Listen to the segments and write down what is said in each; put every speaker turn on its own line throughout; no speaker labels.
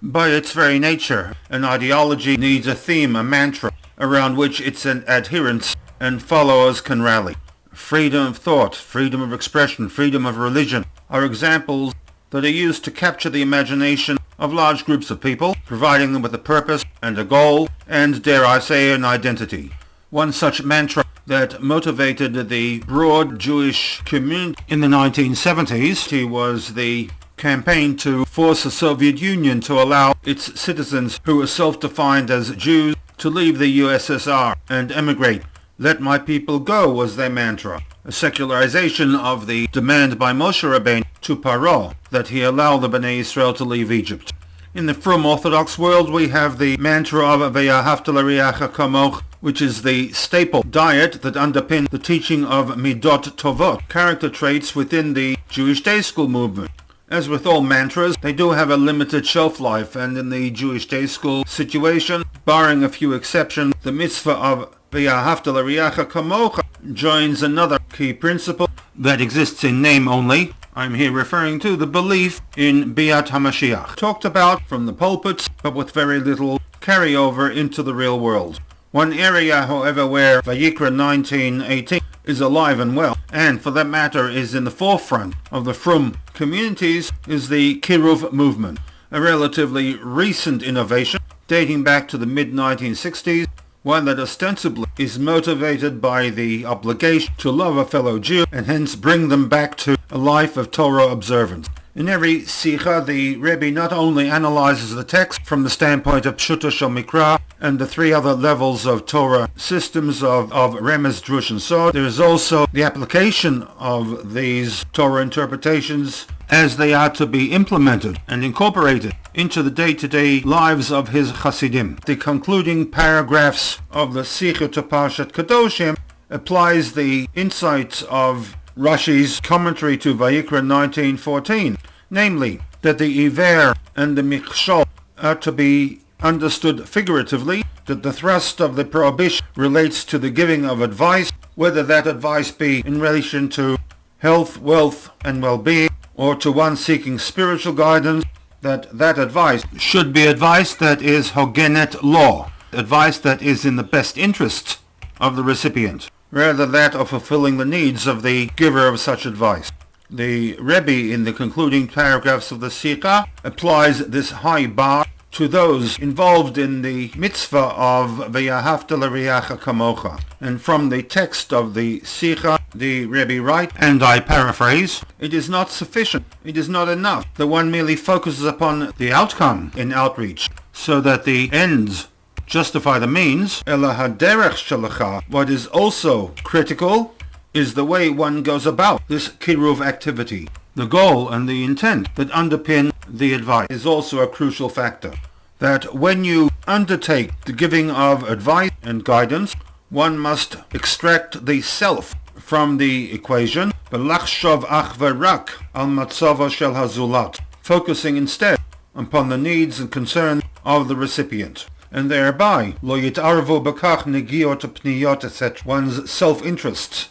By its very nature, an ideology needs a theme, a mantra, around which its adherents and followers can rally. Freedom of thought, freedom of expression, freedom of religion are examples that are used to capture the imagination of large groups of people, providing them with a purpose and a goal, and, dare I say, an identity. One such mantra that motivated the broad Jewish community in the 1970s was the campaign to force the Soviet Union to allow its citizens who were self-defined as Jews to leave the USSR and emigrate. Let my people go was their mantra, a secularization of the demand by Moshe Rabbeinu to Paro that he allow the Bnei Israel to leave Egypt. In the Frum Orthodox world we have the mantra of Ve'ahavta l'reacha kamoch, which is the staple diet that underpins the teaching of Midot Tovot, character traits within the Jewish day school movement. As with all mantras, they do have a limited shelf life, and in the Jewish day school situation, barring a few exceptions, the mitzvah of Ve'ahavta l'reacha kamocha joins another key principle that exists in name only. I'm here referring to the belief in Biat HaMashiach, talked about from the pulpits, but with very little carryover into the real world. One area, however, where Vayikra 19:18 is alive and well, and for that matter is in the forefront of the Frum communities, is the Kiruv movement, a relatively recent innovation dating back to the mid-1960s, one that ostensibly is motivated by the obligation to love a fellow Jew and hence bring them back to a life of Torah observance. In every SICHAH, the Rebbe not only analyzes the text from the standpoint of Pshuto Shel Mikra and the three other levels of Torah systems of Remez, Drush, and Sod, there is also the application of these Torah interpretations as they are to be implemented and incorporated into the day-to-day lives of his Hasidim. The concluding paragraphs of the SICHAH to Parshat Kedoshim applies the insights of Rashi's commentary to Vayikra 19:14, namely that the Iver and the Mikshol are to be understood figuratively, that the thrust of the prohibition relates to the giving of advice, whether that advice be in relation to health, wealth, and well-being, or to one seeking spiritual guidance, that advice should be advice that is Hogenet law, advice that is in the best interest of the recipient, rather that of fulfilling the needs of the giver of such advice. The Rebbe, in the concluding paragraphs of the SICHAH, applies this high bar to those involved in the mitzvah of Ve'ahavta l'reacha kamocha. And from the text of the SICHAH, the Rebbe writes, and I paraphrase, "It is not sufficient, it is not enough that one merely focuses upon the outcome in outreach, so that the ends justify the means. Ela haderech shelacha, what is also critical is the way one goes about this kiruv activity. The goal and the intent that underpin the advice is also a crucial factor. That when you undertake the giving of advice and guidance, one must extract the self from the equation, belachshov ach v'rak al matzava shel hazulat, focusing instead upon the needs and concerns of the recipient, and thereby lo yitarvu b'kach negiot pniyot, etc. One's self-interests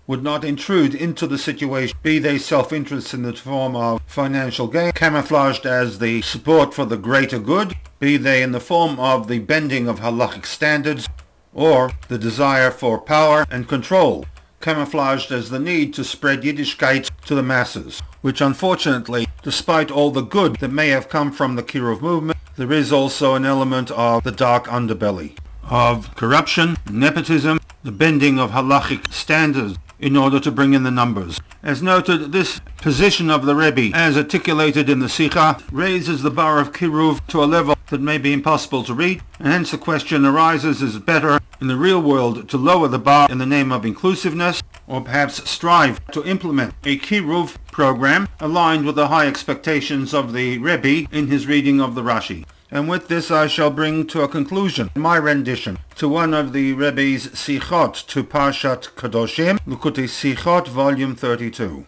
would not intrude into the situation, be they self-interests in the form of financial gain, camouflaged as the support for the greater good, be they in the form of the bending of halachic standards, or the desire for power and control, camouflaged as the need to spread Yiddishkeit to the masses, which unfortunately, despite all the good that may have come from the Kiruv movement, there is also an element of the dark underbelly, of corruption, nepotism, the bending of halachic standards in order to bring in the numbers. As noted, this position of the Rebbe, as articulated in the SICHAH, raises the bar of Kiruv to a level that may be impossible to reach, and hence the question arises, is it better in the real world to lower the bar in the name of inclusiveness, or perhaps strive to implement a Kiruv program aligned with the high expectations of the Rebbe in his reading of the Rashi? And with this I shall bring to a conclusion my rendition to one of the Rebbe's Sichot to Parshat Kedoshim, Likutei Sichot, volume 32.